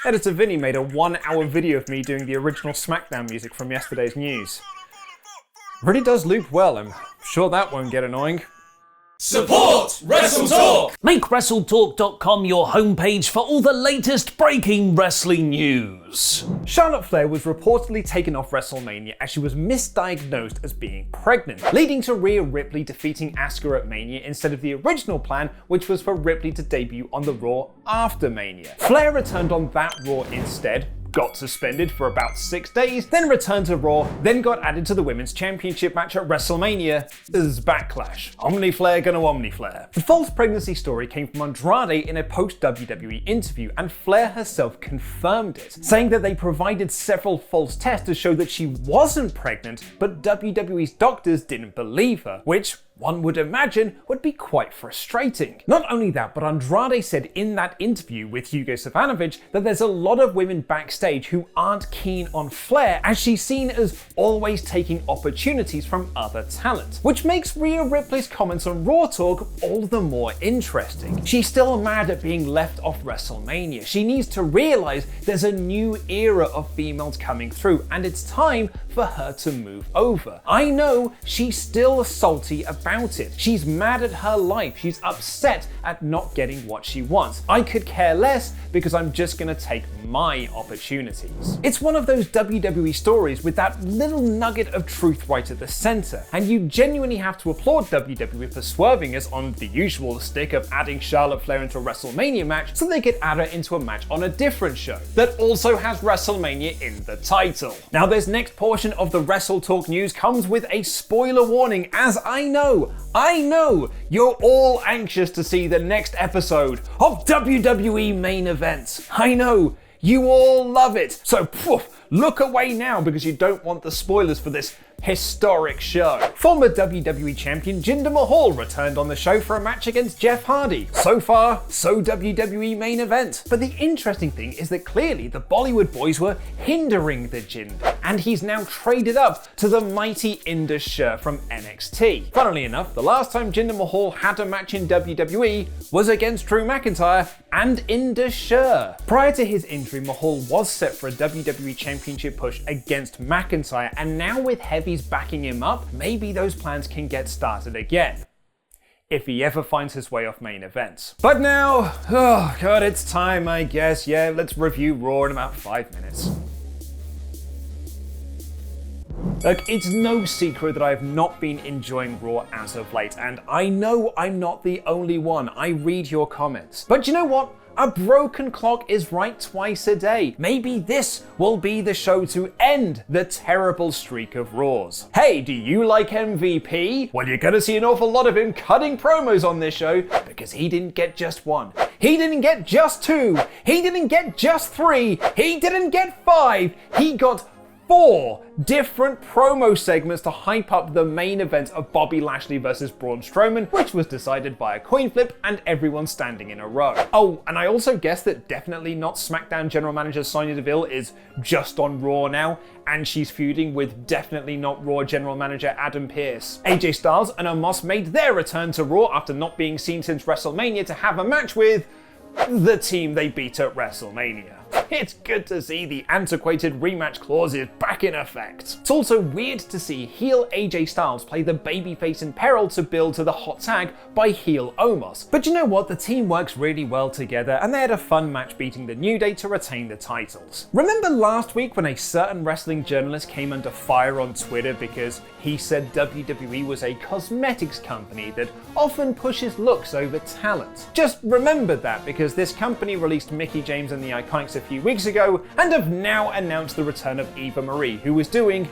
Editor Vinny made a 1-hour video of me doing the original SmackDown music from yesterday's news. Really does loop well, I'm sure that won't get annoying. Support WrestleTalk! Make WrestleTalk.com your homepage for all the latest breaking wrestling news. Charlotte Flair was reportedly taken off WrestleMania as she was misdiagnosed as being pregnant, leading to Rhea Ripley defeating Asuka at Mania instead of the original plan, which was for Ripley to debut on the Raw after Mania. Flair returned on that Raw instead, got suspended for about 6 days, then returned to Raw, then got added to the Women's Championship match at WrestleMania as Backlash. Omni Flair gonna Omni Flair. The false pregnancy story came from Andrade in a post-WWE interview, and Flair herself confirmed it, saying that they provided several false tests to show that she wasn't pregnant, but WWE's doctors didn't believe her, which one would imagine would be quite frustrating. Not only that, but Andrade said in that interview with Hugo Savinovich that there's a lot of women backstage who aren't keen on Flair, as she's seen as always taking opportunities from other talent, which makes Rhea Ripley's comments on Raw Talk all the more interesting. She's still mad at being left off WrestleMania. She needs to realize there's a new era of females coming through, and it's time for her to move over. I know she's still salty about it. She's mad at her life. She's upset at not getting what she wants. I could care less because I'm just gonna take my opportunities. It's one of those WWE stories with that little nugget of truth right at the center, and you genuinely have to applaud WWE for swerving us on the usual stick of adding Charlotte Flair into a WrestleMania match so they could add her into a match on a different show that also has WrestleMania in the title. Now, this next portion of the WrestleTalk news comes with a spoiler warning, as I know you're all anxious to see the next episode of WWE Main Event. I know you all love it, so look away now because you don't want the spoilers for this historic show. Former WWE champion Jinder Mahal returned on the show for a match against Jeff Hardy. So far, so WWE Main Event. But the interesting thing is that clearly the Bollywood boys were hindering the Jinder, and he's now traded up to the mighty Indus Sher from NXT. Funnily enough, the last time Jinder Mahal had a match in WWE was against Drew McIntyre and Indus Sher. Prior to his injury, Mahal was set for a WWE Championship push against McIntyre, and now with Heavy's backing him up, maybe those plans can get started again, if he ever finds his way off Main Events. But now, oh god, it's time, I guess. Yeah, let's review Raw in about 5 minutes. Look, it's no secret that I have not been enjoying Raw as of late, and I know I'm not the only one. I read your comments. But you know what? A broken clock is right twice a day. Maybe this will be the show to end the terrible streak of Raws. Hey, do you like MVP? Well, you're gonna see an awful lot of him cutting promos on this show, because he didn't get just one. He didn't get just two. He didn't get just three. He didn't get 5. He got 4 different promo segments to hype up the main event of Bobby Lashley versus Braun Strowman, which was decided by a coin flip and everyone standing in a row. Oh, and I also guess that definitely not SmackDown general manager Sonya Deville is just on Raw now, and she's feuding with definitely not Raw general manager Adam Pearce. AJ Styles and Omos made their return to Raw after not being seen since WrestleMania to have a match with the team they beat at WrestleMania. It's good to see the antiquated rematch clause is back in effect. It's also weird to see heel AJ Styles play the babyface in peril to build to the hot tag by heel Omos. But you know what? The team works really well together, and they had a fun match beating the New Day to retain the titles. Remember last week when a certain wrestling journalist came under fire on Twitter because he said WWE was a cosmetics company that often pushes looks over talent? Just remember that, because this company released Mickie James and the Iconics a few weeks ago and have now announced the return of Eva Marie, who was doing,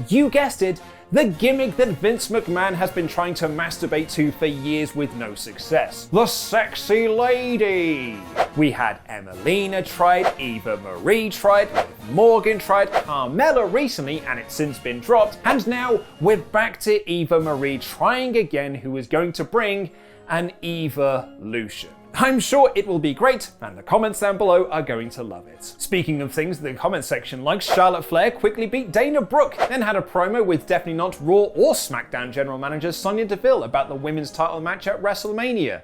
you guessed it, the gimmick that Vince McMahon has been trying to masturbate to for years with no success. The sexy lady! We had Emelina tried, Eva Marie tried, Morgan tried, Carmella recently, and it's since been dropped, and now we're back to Eva Marie trying again, who is going to bring an Evolution. I'm sure it will be great, and the comments down below are going to love it. Speaking of things the comment section likes, Charlotte Flair quickly beat Dana Brooke, then had a promo with definitely not Raw or SmackDown general manager Sonya Deville about the women's title match at WrestleMania.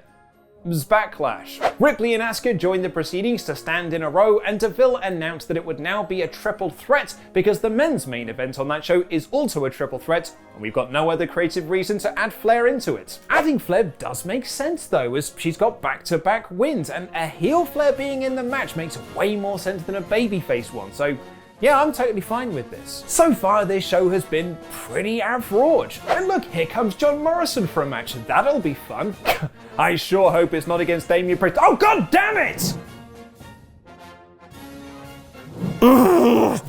Backlash. Ripley and Asuka joined the proceedings to stand in a row, and DeVille announced that it would now be a triple threat because the men's main event on that show is also a triple threat, and we've got no other creative reason to add Flair into it. Adding Flair does make sense though, as she's got back-to-back wins, and a heel Flair being in the match makes way more sense than a babyface one, so yeah, I'm totally fine with this. So far, this show has been pretty average. And look, here comes John Morrison for a match. That'll be fun. I sure hope it's not against Damian Priest. Oh, god damn it!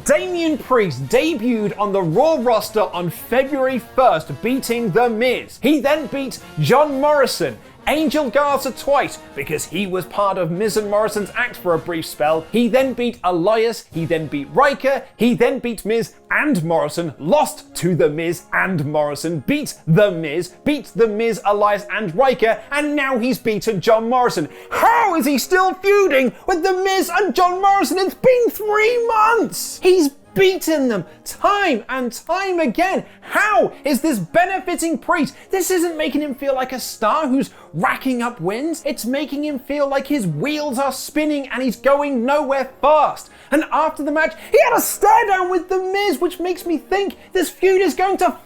Damian Priest debuted on the Raw roster on February 1st, beating The Miz. He then beat John Morrison, Angel Garza twice, because he was part of Miz and Morrison's act for a brief spell. He then beat Elias, he then beat Riker, he then beat Miz and Morrison, lost to The Miz and Morrison, beat The Miz, Elias and Riker, and now he's beaten John Morrison. How is he still feuding with The Miz and John Morrison? It's been 3 months! He's beaten them time and time again. How is this benefiting Priest? This isn't making him feel like a star who's racking up wins. It's making him feel like his wheels are spinning and he's going nowhere fast. And after the match, he had a stare down with The Miz, which makes me think this feud is going to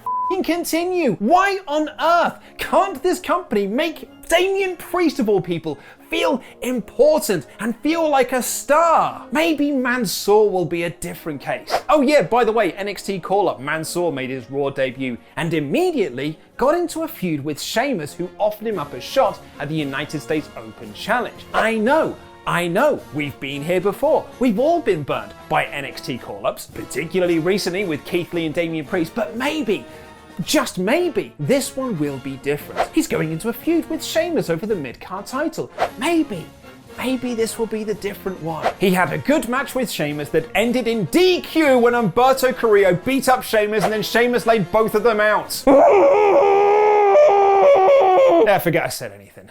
continue. Why on earth can't this company make Damian Priest, of all people, feel important and feel like a star? Maybe Mansoor will be a different case. Oh yeah, by the way, NXT call-up, Mansoor made his Raw debut and immediately got into a feud with Sheamus, who offered him up a shot at the United States Open Challenge. I know, we've been here before. We've all been burned by NXT call-ups, particularly recently with Keith Lee and Damian Priest, but maybe, just maybe, this one will be different. He's going into a feud with Sheamus over the mid-card title. Maybe this will be the different one. He had a good match with Sheamus that ended in DQ when Humberto Carrillo beat up Sheamus and then Sheamus laid both of them out. I forget I said anything.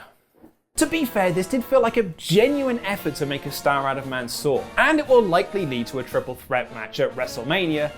To be fair, this did feel like a genuine effort to make a star out of Mansoor, and it will likely lead to a triple threat match at WrestleMania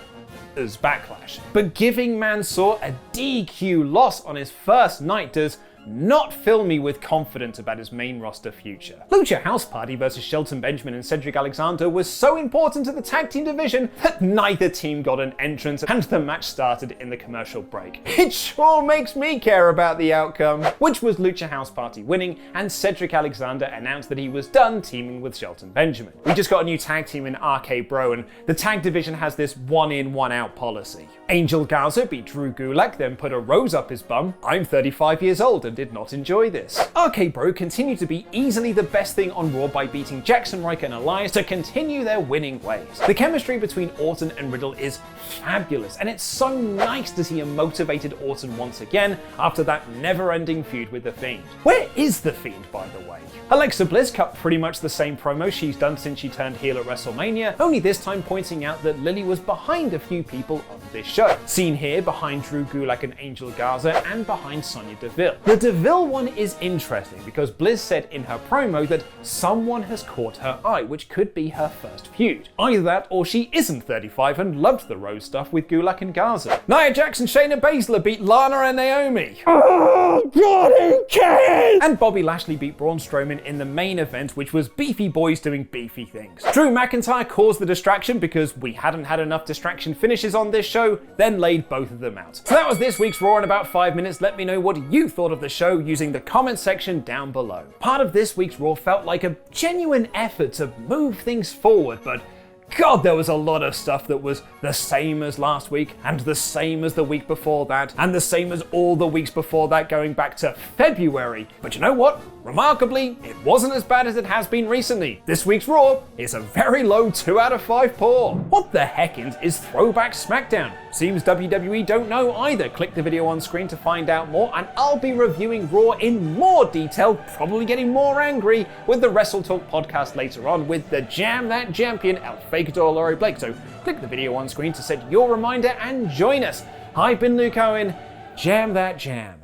as Backlash. But giving Mansoor a DQ loss on his first night does not fill me with confidence about his main roster future. Lucha House Party versus Shelton Benjamin and Cedric Alexander was so important to the tag team division that neither team got an entrance and the match started in the commercial break. It sure makes me care about the outcome, which was Lucha House Party winning, and Cedric Alexander announced that he was done teaming with Shelton Benjamin. We just got a new tag team in RK Bro, and the tag division has this one in, one out policy. Angel Garza beat Drew Gulak, then put a rose up his bum. I'm 35 years old and did not enjoy this. RK Bro continued to be easily the best thing on Raw by beating Jackson Riker and Elias to continue their winning ways. The chemistry between Orton and Riddle is fabulous, and it's so nice to see a motivated Orton once again after that never-ending feud with The Fiend. Where is The Fiend, by the way? Alexa Bliss cut pretty much the same promo she's done since she turned heel at WrestleMania, only this time pointing out that Lily was behind a few people on this show. Seen here behind Drew Gulak and Angel Garza and behind Sonya Deville. The Deville one is interesting because Bliss said in her promo that someone has caught her eye, which could be her first feud. Either that or she isn't 35 and loved the rose stuff with Gulak and Garza. Nia Jax and Shayna Baszler beat Lana and Naomi. Oh God, who cares? And Bobby Lashley beat Braun Strowman in the main event, which was beefy boys doing beefy things. Drew McIntyre caused the distraction because we hadn't had enough distraction finishes on this show, then laid both of them out. So that was this week's Raw in about 5 minutes. Let me know what you thought of the show using the comment section down below. Part of this week's Raw felt like a genuine effort to move things forward, but God, there was a lot of stuff that was the same as last week, and the same as the week before that, and the same as all the weeks before that going back to February. But you know what? Remarkably, it wasn't as bad as it has been recently. This week's Raw is a very low 2 out of 5 poor. What the heckins is Throwback SmackDown? Seems WWE don't know either. Click the video on screen to find out more, and I'll be reviewing Raw in more detail, probably getting more angry, with the WrestleTalk podcast later on with the Jam That Champion, El Fakador Laurie Blake. So click the video on screen to set your reminder and join us. I've been Luke Owen. Jam that jam.